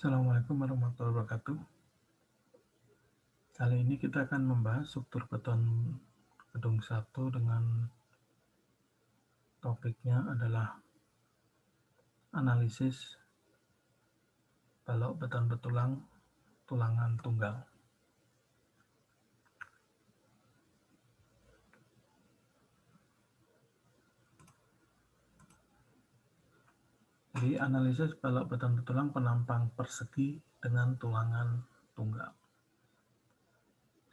Assalamualaikum warahmatullahi wabarakatuh. Kali ini kita akan membahas struktur beton gedung 1 dengan topiknya adalah analisis balok beton betulang tulangan tunggal. Jadi analisis balok beton betulang penampang persegi dengan tulangan tunggal.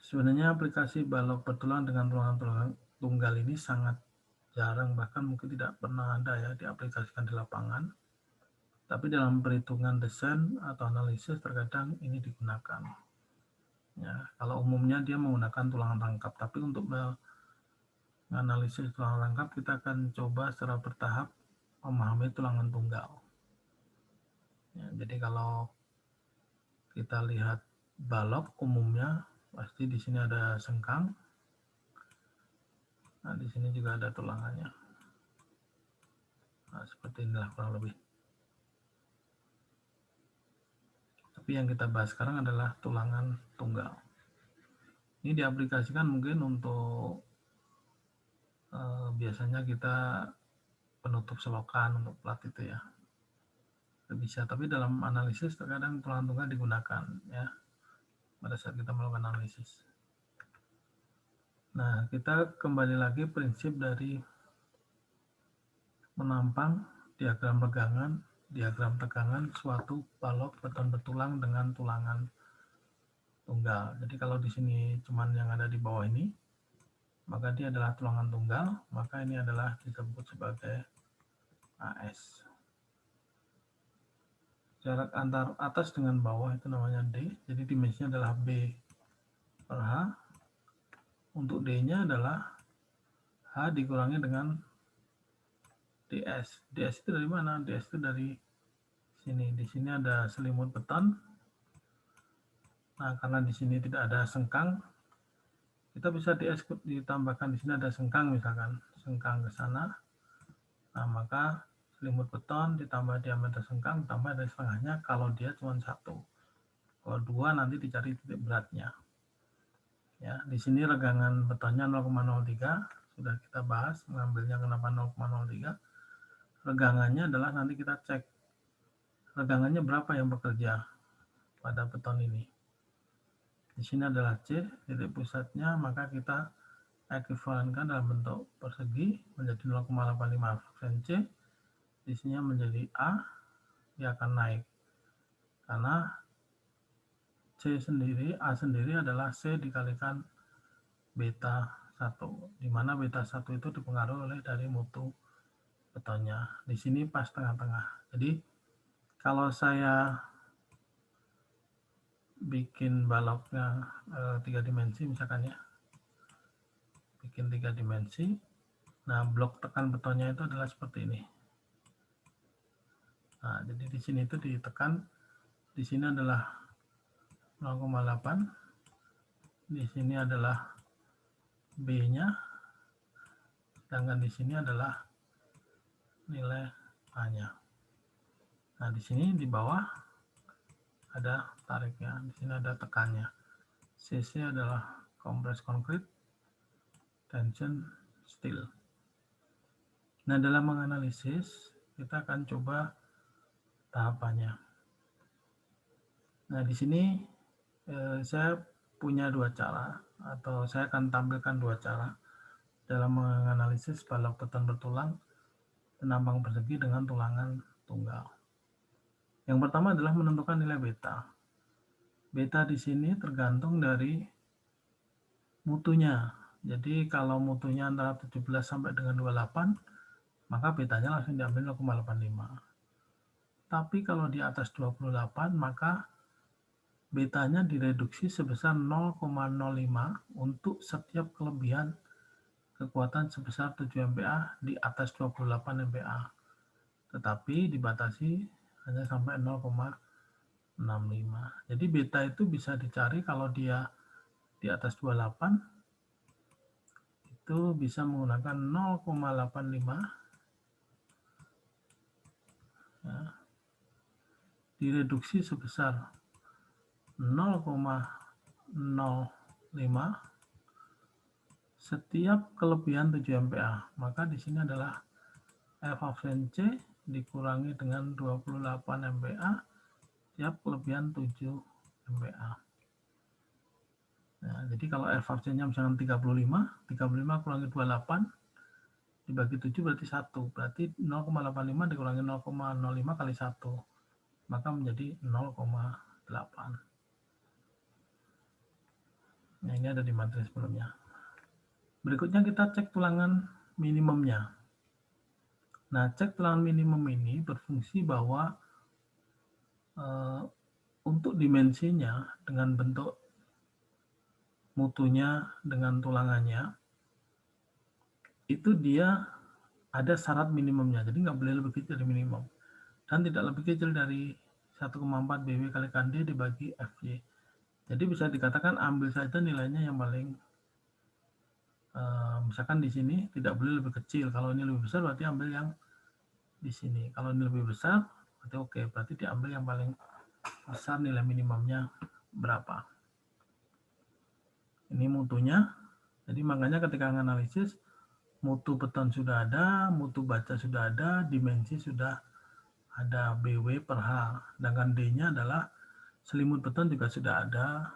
Sebenarnya aplikasi balok betulang dengan tulangan tunggal ini sangat jarang, bahkan mungkin tidak pernah ada ya diaplikasikan di lapangan. Tapi dalam perhitungan desain atau analisis terkadang ini digunakan. Ya, kalau umumnya dia menggunakan tulangan rangkap, tapi untuk menganalisis tulangan rangkap kita akan coba secara bertahap memahami tulangan tunggal. Ya, jadi kalau kita lihat balok umumnya pasti di sini ada sengkang. Nah, di sini juga ada tulangannya. Nah, seperti inilah kurang lebih. Tapi yang kita bahas sekarang adalah tulangan tunggal. Ini diaplikasikan mungkin untuk biasanya kita penutup selokan untuk plat itu ya. Bisa, tapi dalam analisis terkadang tulangan tunggal digunakan ya pada saat kita melakukan analisis. Nah, kita kembali lagi prinsip dari menampang diagram regangan, diagram tegangan suatu balok beton betulang dengan tulangan tunggal. Jadi kalau di sini cuman yang ada di bawah ini, maka dia adalah tulangan tunggal, maka ini adalah disebut sebagai AS. Jarak antar atas dengan bawah itu namanya D, jadi dimensinya adalah B per H. Untuk D-nya adalah H dikurangi dengan DS. DS itu dari mana? DS itu dari sini. Di sini ada selimut beton. Nah, karena di sini tidak ada sengkang, kita bisa DS ditambahkan di sini ada sengkang misalkan, sengkang ke sana. Nah, maka selimut beton ditambah diameter sengkang ditambah dari setengahnya kalau dia cuma 1. Kalau 2 nanti dicari titik beratnya. Ya, di sini regangan betonnya 0,03, sudah kita bahas mengambilnya kenapa 0,03. Regangannya adalah nanti kita cek regangannya berapa yang bekerja pada beton ini. Di sini adalah C, titik pusatnya, maka kita ekuivalenkan dalam bentuk persegi menjadi 0,85 C. Di sini menjadi A, dia akan naik. Karena C sendiri, A sendiri adalah C dikalikan beta 1, di mana beta 1 itu dipengaruhi oleh dari mutu betonnya. Di sini pas tengah-tengah. Jadi kalau saya bikin baloknya 3 dimensi misalkan ya, bikin 3 dimensi. Nah, blok tekan betonnya itu adalah seperti ini. Nah, jadi di sini itu ditekan, di sini adalah 0,8, di sini adalah B-nya, sedangkan di sini adalah nilai A-nya. Nah, di sini di bawah ada tariknya, di sini ada tekannya. CC adalah compressed concrete, tension steel. Nah, dalam menganalisis kita akan coba tahapannya. Nah, di sini saya punya 2 cara, atau saya akan tampilkan 2 cara dalam menganalisis balok beton bertulang penampang persegi dengan tulangan tunggal. Yang pertama adalah menentukan nilai beta. Beta di sini tergantung dari mutunya. Jadi kalau mutunya antara 17 sampai dengan 28, maka betanya langsung diambil 0,85. Tapi kalau di atas 28, maka betanya direduksi sebesar 0,05 untuk setiap kelebihan kekuatan sebesar 7 MPa di atas 28 MPa. Tetapi dibatasi hanya sampai 0,65. Jadi beta itu bisa dicari kalau dia di atas 28 itu bisa menggunakan 0,85 ya, direduksi sebesar 0,05 setiap kelebihan 7 MPa. Maka di sini adalah F absen C dikurangi dengan 28 MPa setiap kelebihan 7 MPa. Nah, jadi kalau F absennya misalkan 35 kurangi 28 dibagi 7 berarti 1. Berarti 0,85 dikurangi 0,05 kali 1. Maka menjadi 0,8. Nah, ini ada di materi sebelumnya. Berikutnya kita cek tulangan minimumnya. Nah, cek tulangan minimum ini berfungsi bahwa untuk dimensinya dengan bentuk mutunya dengan tulangannya, itu dia ada syarat minimumnya. Jadi nggak boleh lebih kecil dari minimum. Dan tidak lebih kecil dari 1,4 BW kalikan D dibagi FY. Jadi bisa dikatakan ambil saja nilainya yang paling, misalkan di sini tidak boleh lebih kecil. Kalau ini lebih besar berarti ambil yang di sini. Kalau ini lebih besar berarti oke. Berarti diambil yang paling besar nilai minimumnya berapa. Ini mutunya. Jadi makanya ketika analisis, mutu beton sudah ada, mutu baja sudah ada, dimensi sudah ada BW per H. Sedangkan D-nya adalah selimut beton juga sudah ada.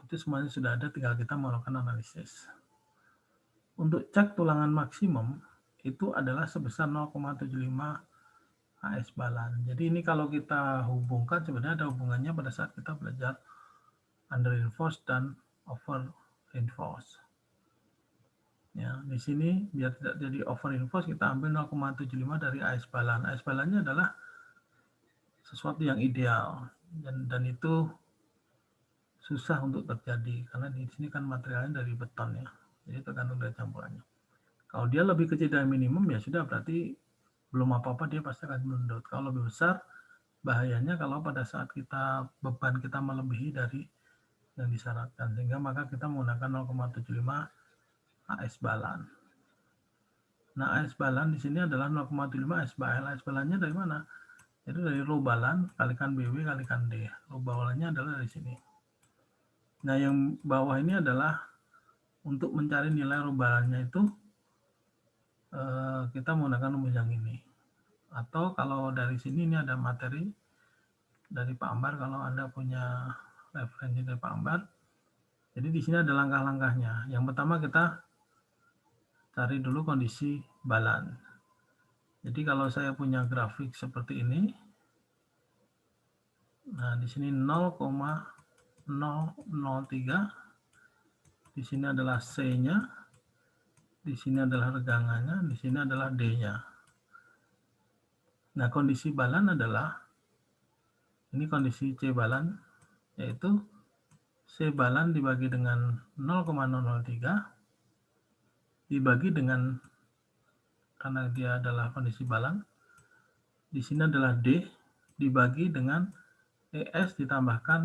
Itu semuanya sudah ada, tinggal kita melakukan analisis. Untuk cek tulangan maksimum, itu adalah sebesar 0,75 AS balan. Jadi ini kalau kita hubungkan, sebenarnya ada hubungannya pada saat kita belajar under reinforce dan over reinforce. Ya, di sini biar tidak jadi over reinforce kita ambil 0,75 dari AS balan. AS balannya adalah sesuatu yang ideal dan itu susah untuk terjadi karena di sini kan materialnya dari beton ya. Jadi tergantung dari campurannya. Kalau dia lebih kecil dari minimum ya sudah berarti belum apa-apa dia pasti akan melendut. Kalau lebih besar bahayanya kalau pada saat kita beban kita melebihi dari yang disyaratkan, sehingga maka kita menggunakan 0,75 AS balan. Nah, AS balan di sini adalah 0,75 AS balan. AS balannya dari mana? Itu dari rho balan kalikan BW kalikan D. Rho balannya adalah dari sini. Nah, yang bawah ini adalah untuk mencari nilai rho balannya itu kita menggunakan rumus yang ini. Atau kalau dari sini ini ada materi dari Pak Ambar, kalau Anda punya referensi dari Pak Ambar. Jadi di sini ada langkah-langkahnya. Yang pertama kita cari dulu kondisi balan. Jadi kalau saya punya grafik seperti ini, nah di sini 0,003, di sini adalah C-nya, di sini adalah regangannya, di sini adalah D-nya. Nah kondisi balan adalah, ini kondisi C balan, yaitu C balan dibagi dengan 0,003 dibagi dengan, karena dia adalah kondisi balan, di sini adalah D dibagi dengan ES ditambahkan,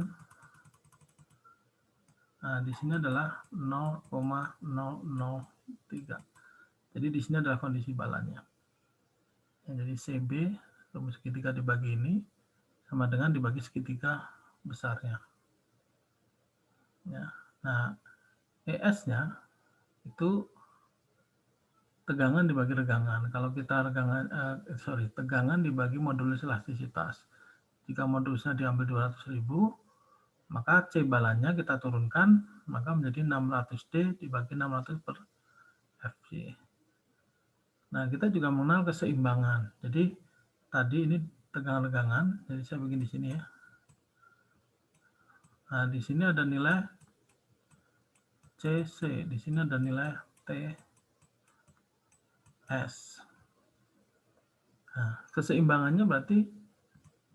nah di sini adalah 0,003. Jadi di sini adalah kondisi balannya. Ya, jadi CB rumus segitiga dibagi ini sama dengan dibagi segitiga besarnya. Ya. Nah, ES-nya itu tegangan dibagi regangan. Kalau kita tegangan dibagi modulus elastisitas. Jika modulusnya diambil 200.000, maka C balannya kita turunkan, maka menjadi 600D dibagi 600 per Fj. Nah, kita juga mengenal keseimbangan. Jadi, tadi ini tegangan regangan, jadi saya bikin di sini ya. Nah, di sini ada nilai CC, di sini ada nilai TS. Nah, keseimbangannya berarti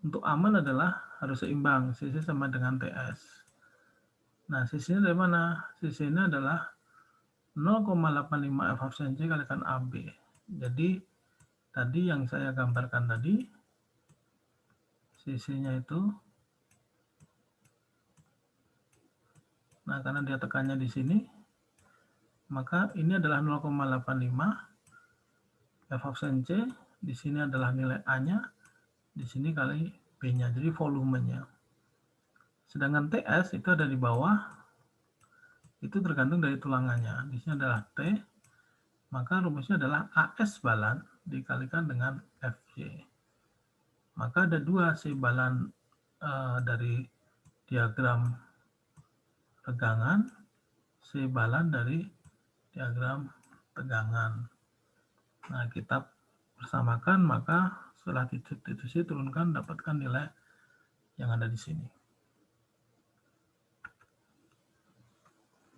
untuk aman adalah harus seimbang, CC sama dengan TS. Nah, CC-nya dari mana? CC-nya adalah 0,85 F absen C kalikan AB. Jadi, tadi yang saya gambarkan tadi, CC-nya itu, nah karena dia tekannya di sini, maka ini adalah 0,85 F absen C, di sini adalah nilai A-nya, di sini kali B-nya, jadi volumenya. Sedangkan TS itu ada di bawah, itu tergantung dari tulangannya. Di sini adalah T, maka rumusnya adalah AS balan dikalikan dengan FY. Maka ada 2 C balan dari diagram tegangan, C balan dari diagram tegangan. Nah, kita persamakan, maka setelah titik C turunkan, dapatkan nilai yang ada di sini.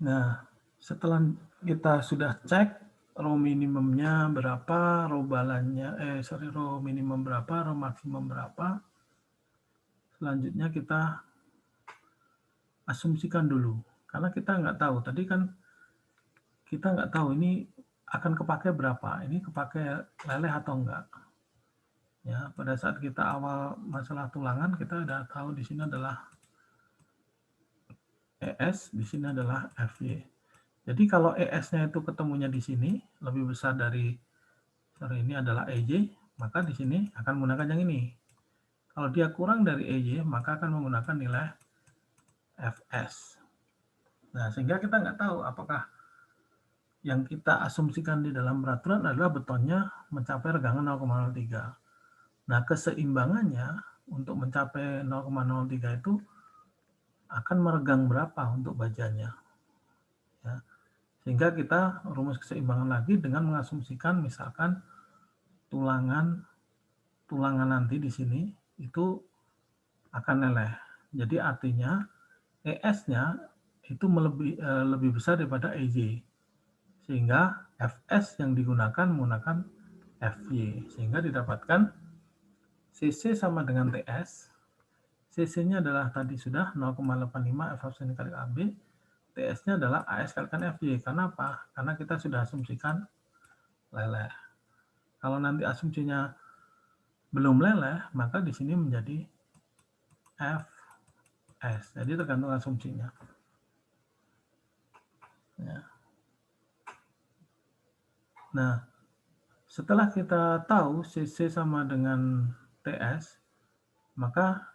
Nah, setelah kita sudah cek rho minimumnya berapa, rho balannya, rho minimum berapa, rho maksimum berapa, selanjutnya kita asumsikan dulu. Karena kita nggak tahu, tadi kan kita nggak tahu ini akan kepakai berapa, ini kepakai leleh atau enggak. Ya, pada saat kita awal masalah tulangan, kita udah tahu di sini adalah ES, di sini adalah FY. Jadi kalau ES-nya itu ketemunya di sini, lebih besar dari, ini adalah EJ, maka di sini akan menggunakan yang ini. Kalau dia kurang dari EJ, maka akan menggunakan nilai FS. Nah, sehingga kita nggak tahu apakah yang kita asumsikan di dalam peraturan adalah betonnya mencapai regangan 0,03. Nah, keseimbangannya untuk mencapai 0,03 itu akan meregang berapa untuk bajanya. Ya. Sehingga kita rumus keseimbangan lagi dengan mengasumsikan misalkan tulangan nanti di sini itu akan leleh. Jadi artinya ES-nya itu lebih besar daripada EJ. Sehingga FS yang digunakan menggunakan FY. Sehingga didapatkan CC sama dengan TS. CC-nya adalah tadi sudah 0,85 F absen kali AB. TS-nya adalah AS kalikan FY. Karena apa? Karena kita sudah asumsikan leleh. Kalau nanti asumsinya belum leleh, maka di sini menjadi FS. Jadi tergantung asumsinya. Ya. Nah, setelah kita tahu CC sama dengan TS, maka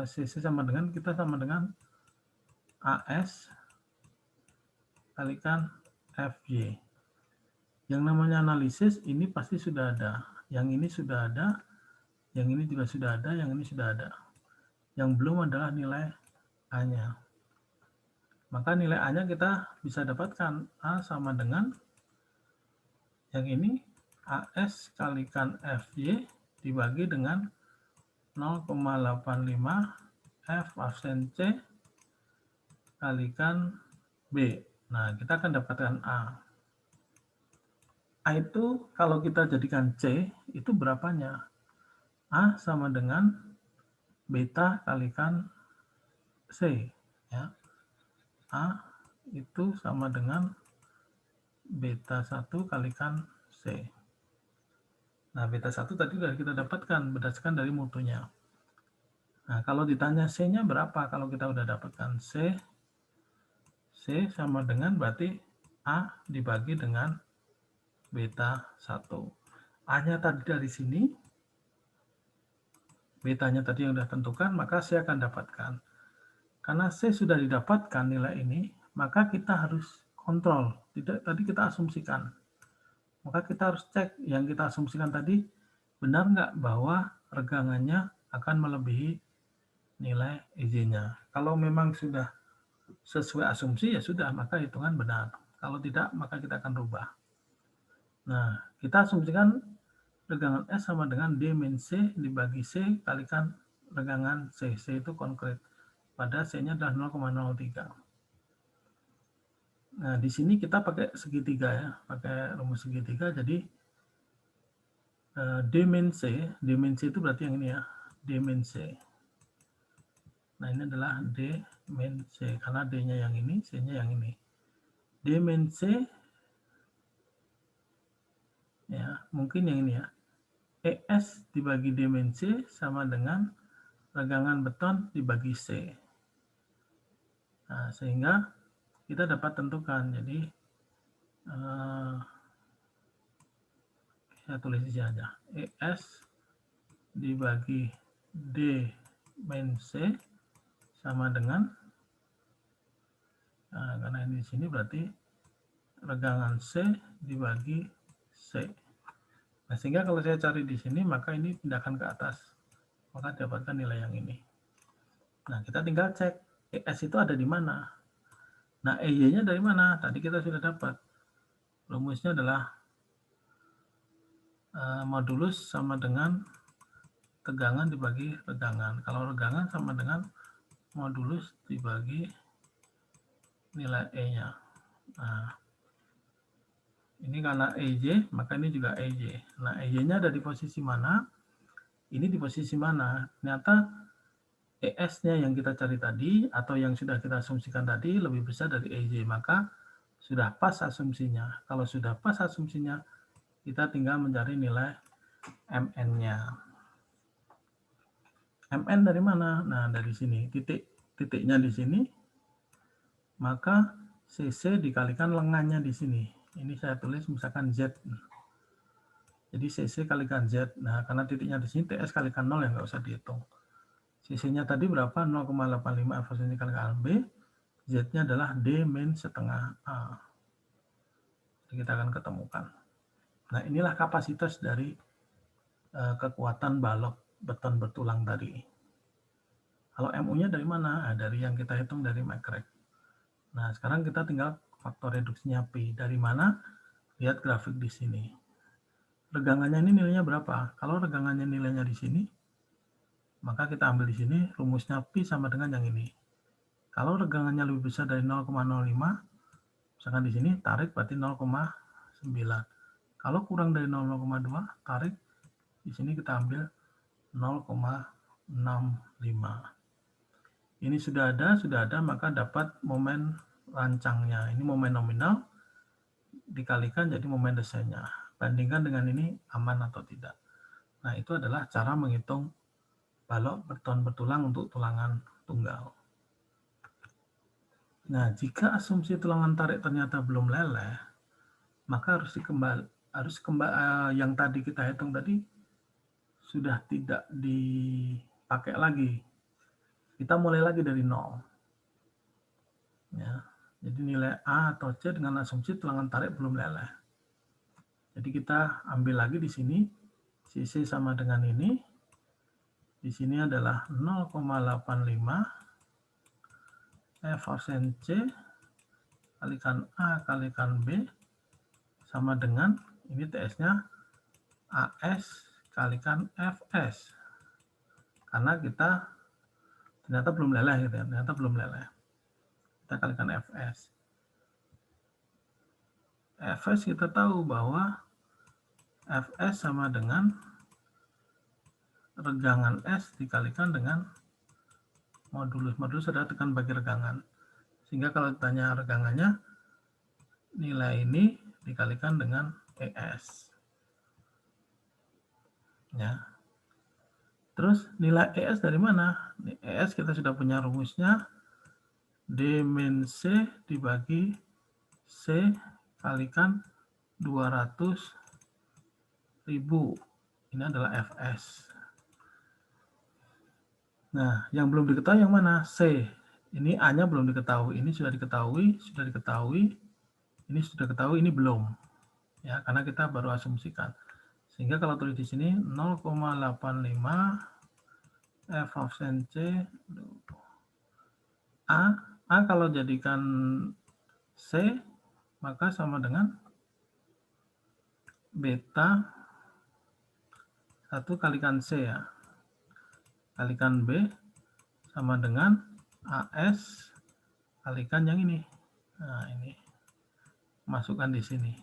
CC sama dengan, kita sama dengan AS kalikan FY. Yang namanya analisis ini pasti sudah ada. Yang ini sudah ada, yang ini juga sudah ada, yang ini sudah ada. Yang belum adalah nilai A-nya. Maka nilai A-nya kita bisa dapatkan A sama dengan yang ini AS kalikan FY dibagi dengan 0,85 F absen C kalikan B. Nah, kita akan dapatkan A. A itu kalau kita jadikan C, itu berapanya? A sama dengan beta kalikan C. Ya. A itu sama dengan beta 1 kalikan C. Nah, beta 1 tadi sudah kita dapatkan berdasarkan dari mutunya. Nah, kalau ditanya C-nya berapa? Kalau kita sudah dapatkan C sama dengan berarti A dibagi dengan beta 1. A-nya tadi dari sini, betanya tadi yang sudah tentukan, maka C akan dapatkan. Karena C sudah didapatkan nilai ini, maka kita harus kontrol. Tidak, tadi kita asumsikan. Maka kita harus cek yang kita asumsikan tadi, benar nggak bahwa regangannya akan melebihi nilai EJ-nya. Kalau memang sudah sesuai asumsi, ya sudah, maka hitungan benar. Kalau tidak, maka kita akan rubah. Nah, kita asumsikan regangan S sama dengan D min C dibagi C kalikan regangan C. C itu konkret. Pada C-nya adalah 0,03. Nah, di sini kita pakai segitiga ya, pakai rumus segitiga. Jadi D min C itu berarti yang ini ya, D min C. Nah, ini adalah D min C, karena D-nya yang ini, C-nya yang ini. D min C, ya mungkin yang ini ya, ES dibagi D min C sama dengan regangan beton dibagi C. Nah, sehingga kita dapat tentukan. Jadi, saya tulis di sini aja. ES dibagi D min C sama dengan, nah, karena ini di sini berarti regangan C dibagi C. Nah, sehingga kalau saya cari di sini, maka ini pindahkan ke atas, maka dapatkan nilai yang ini. Nah, kita tinggal cek ES itu ada di mana. Nah, EY-nya dari mana? Tadi kita sudah dapat. Rumusnya adalah modulus sama dengan tegangan dibagi regangan. Kalau regangan sama dengan modulus dibagi nilai E-nya. Nah, ini karena EJ, maka ini juga EJ. Nah, EJ-nya ada di posisi mana? Ini di posisi mana? Ternyata ES-nya yang kita cari tadi, atau yang sudah kita asumsikan tadi, lebih besar dari EJ. Maka sudah pas asumsinya. Kalau sudah pas asumsinya, kita tinggal mencari nilai MN-nya. MN dari mana? Nah, dari sini. Titiknya di sini. Maka CC dikalikan lengannya di sini. Ini saya tulis misalkan Z. Jadi CC kalikan Z. Nah, karena titiknya di sini, TS kalikan 0 ya, nggak usah dihitung. CC-nya tadi berapa? 0,85 F dikalikan B. Z-nya adalah D min setengah A. Jadi kita akan ketemukan. Nah, inilah kapasitas dari kekuatan balok beton bertulang tadi. Kalau MU-nya dari mana? Nah, dari yang kita hitung dari Macrack. Nah, sekarang kita tinggal faktor reduksinya P. Dari mana? Lihat grafik di sini. Regangannya ini nilainya berapa? Kalau regangannya nilainya di sini, maka kita ambil di sini rumusnya P sama dengan yang ini. Kalau regangannya lebih besar dari 0,05, misalkan di sini tarik berarti 0,9. Kalau kurang dari 0,2, tarik di sini kita ambil 0,65. Ini sudah ada, maka dapat momen rancangnya. Ini momen nominal dikalikan jadi momen desainnya. Bandingkan dengan ini aman atau tidak. Nah, itu adalah cara menghitung balok beton bertulang untuk tulangan tunggal. Nah, jika asumsi tulangan tarik ternyata belum leleh, maka yang tadi kita hitung tadi sudah tidak dipakai lagi. Kita mulai lagi dari nol. Ya, jadi nilai A atau C dengan asumsi tulangan tarik belum leleh. Jadi kita ambil lagi di sini, CC sama dengan ini. Di sini adalah 0,85 F kosen C kalikan A kalikan B sama dengan, ini TS-nya AS kalikan FS. Karena kita ternyata belum leleh gitu ya, ternyata belum leleh. Kita kalikan FS. FS kita tahu bahwa FS sama dengan regangan S dikalikan dengan modulus. Modulus adalah tekan bagi regangan. Sehingga kalau ditanya regangannya, nilai ini dikalikan dengan ES. Ya. Terus nilai ES dari mana? ES kita sudah punya rumusnya. D min C dibagi C kalikan 200.000. Ini adalah FS. Nah, yang belum diketahui yang mana? C. Ini A-nya belum diketahui. Ini sudah diketahui, ini sudah diketahui, ini belum. Ya, karena kita baru asumsikan. Sehingga kalau tulis di sini 0,85 F of C A kalau jadikan C maka sama dengan beta 1 kalikan C ya. Kalikan B sama dengan AS kalikan yang ini. Nah, ini. Masukkan di sini.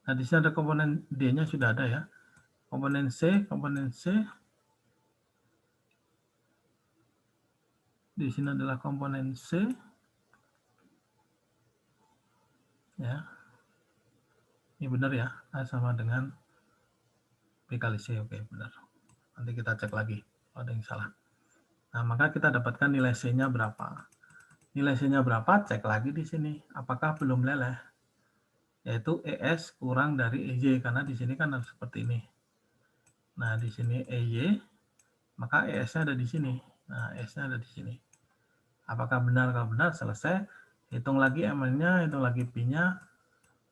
Nah, di sini ada komponen D-nya sudah ada ya. Komponen C di sini adalah komponen C ya. Ini benar ya, A sama dengan B kali C. Oke, benar. Nanti kita cek lagi kalau ada yang salah. Nah, maka kita dapatkan nilai C-nya berapa. Nilai C-nya berapa? Cek lagi di sini. Apakah belum leleh? Yaitu ES kurang dari EY, karena di sini kan harus seperti ini. Nah, di sini EY maka ES-nya ada di sini. Nah, ES-nya ada di sini. Apakah benar? Kalau benar, selesai. Hitung lagi MN-nya, hitung lagi P-nya,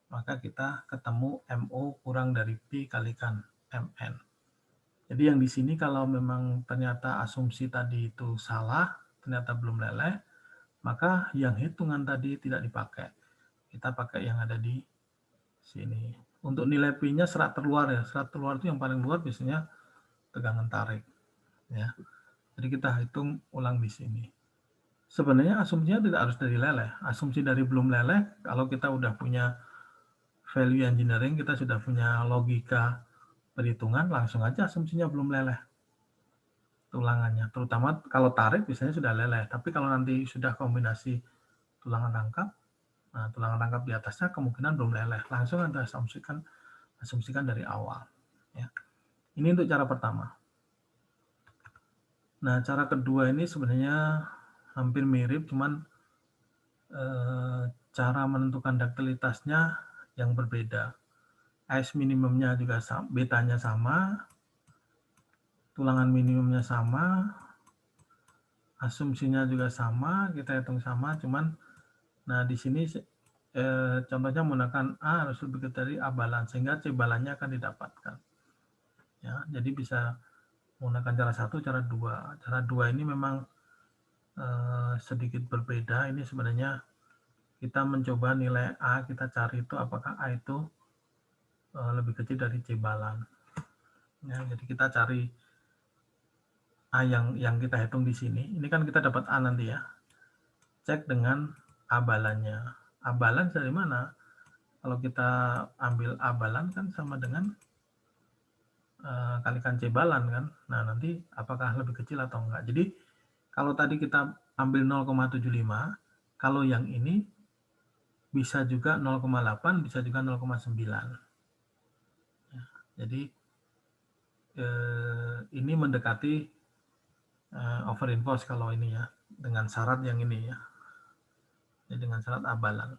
maka kita ketemu MO kurang dari P kalikan MN. Jadi yang di sini kalau memang ternyata asumsi tadi itu salah, ternyata belum leleh, maka yang hitungan tadi tidak dipakai. Kita pakai yang ada di sini. Untuk nilai P-nya serat terluar ya. Serat terluar itu yang paling luar biasanya tegangan tarik. Ya. Jadi kita hitung ulang di sini. Sebenarnya asumsinya tidak harus dari leleh. Asumsi dari belum leleh, kalau kita udah punya value engineering, kita sudah punya logika perhitungan, langsung aja asumsinya belum leleh. Tulangannya. Terutama kalau tarik biasanya sudah leleh. Tapi kalau nanti sudah kombinasi tulangan rangkap, nah tulangan rangkap di atasnya kemungkinan belum leleh. Langsung Anda asumsikan dari awal. Ya. Ini untuk cara pertama. Nah, cara kedua ini sebenarnya hampir mirip, cuman cara menentukan duktilitasnya yang berbeda. AS minimumnya juga sama, betanya sama, tulangan minimumnya sama, asumsinya juga sama, kita hitung sama, cuman nah di sini contohnya menggunakan A harus lebih kecil dari A balan, sehingga C balannya akan didapatkan. Ya, jadi bisa menggunakan cara satu, cara dua. Cara dua ini memang sedikit berbeda. Ini sebenarnya kita mencoba nilai A, kita cari itu apakah A itu lebih kecil dari C balan. Ya, jadi kita cari A yang kita hitung di sini. Ini kan kita dapat A nanti ya. Cek dengan A balannya. A balan dari mana? Kalau kita ambil A balan kan sama dengan kalikan C balan kan. Nah, nanti apakah lebih kecil atau enggak. Jadi kalau tadi kita ambil 0,75, kalau yang ini bisa juga 0,8, bisa juga 0,9. Ya, jadi ini mendekati overinforce kalau ini ya, dengan syarat yang ini ya. Jadi dengan syarat abalan.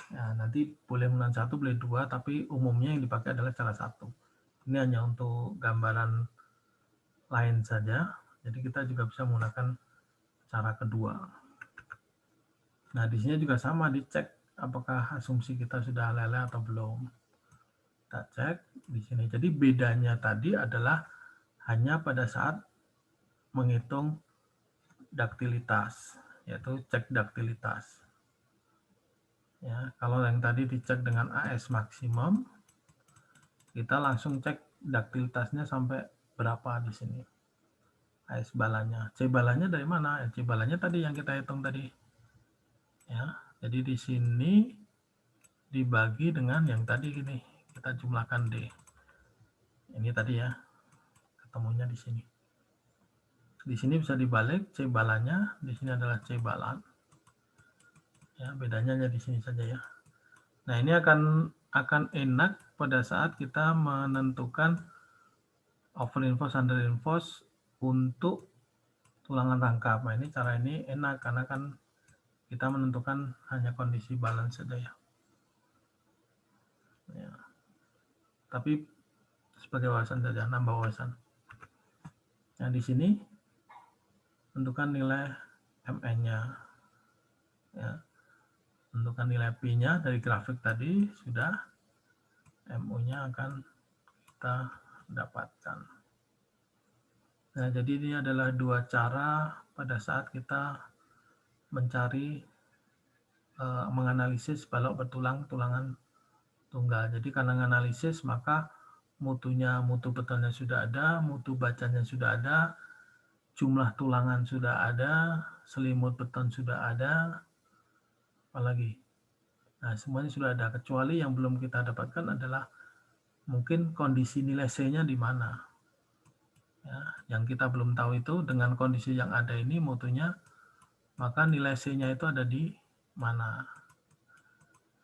Ya, nanti boleh menggunakan satu, boleh dua, tapi umumnya yang dipakai adalah cara satu. Ini hanya untuk gambaran lain saja. Jadi kita juga bisa menggunakan cara kedua. Nah, di sini juga sama, dicek apakah asumsi kita sudah leleh atau belum. Kita cek di sini. Jadi bedanya tadi adalah hanya pada saat menghitung duktilitas, yaitu cek duktilitas. Ya, kalau yang tadi dicek dengan AS maksimum, kita langsung cek duktilitasnya sampai berapa di sini. AS balannya. C balannya dari mana? C balannya tadi yang kita hitung tadi. Ya, jadi di sini dibagi dengan yang tadi gini. Kita jumlahkan D. Ini tadi ya. Ketemunya di sini. Di sini bisa dibalik C balannya, di sini adalah C balan. Ya, bedanya hanya di sini saja ya. Nah, ini akan enak pada saat kita menentukan overinforce, underinforce untuk tulangan rangkap. Nah, ini cara ini enak karena kan kita menentukan hanya kondisi balance saja ya. Ya. Tapi sebagai wawasan saja, nambah wawasan. Nah, di sini tentukan nilai MN-nya. Ya. Tentukan nilai P-nya dari grafik tadi sudah, MO-nya akan kita dapatkan. Nah, jadi ini adalah dua cara pada saat kita mencari menganalisis balok bertulang tulangan tunggal. Jadi karena menganalisis maka mutu betonnya sudah ada, mutu bacanya sudah ada, jumlah tulangan sudah ada, selimut beton sudah ada, apalagi. Nah, semuanya sudah ada, kecuali yang belum kita dapatkan adalah mungkin kondisi nilai C-nya di mana. Ya, yang kita belum tahu itu dengan kondisi yang ada ini mutunya, maka nilai C-nya itu ada di mana.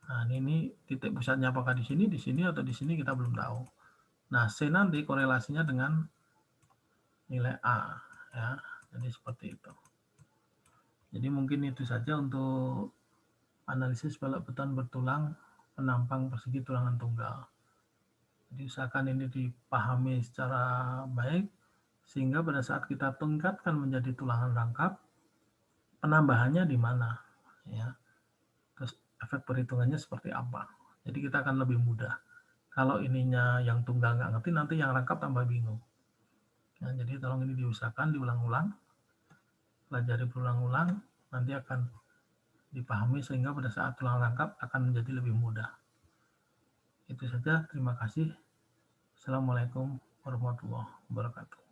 Nah, ini titik pusatnya apakah di sini, atau di sini kita belum tahu. Nah, C nanti korelasinya dengan nilai A. Ya, jadi seperti itu. Jadi mungkin itu saja untuk analisis balok beton bertulang penampang persegi tulangan tunggal. Jadi usahakan ini dipahami secara baik Sehingga pada saat kita tingkatkan menjadi tulangan rangkap, penambahannya di mana, ya. Terus efek perhitungannya seperti apa. Jadi kita akan lebih mudah. Kalau ininya yang tunggal nggak ngerti, nanti yang rangkap tambah bingung. Nah, jadi tolong ini diusahakan, diulang-ulang, pelajari berulang-ulang, nanti akan dipahami sehingga pada saat tulang rangkap akan menjadi lebih mudah. Itu saja, terima kasih. Assalamualaikum warahmatullahi wabarakatuh.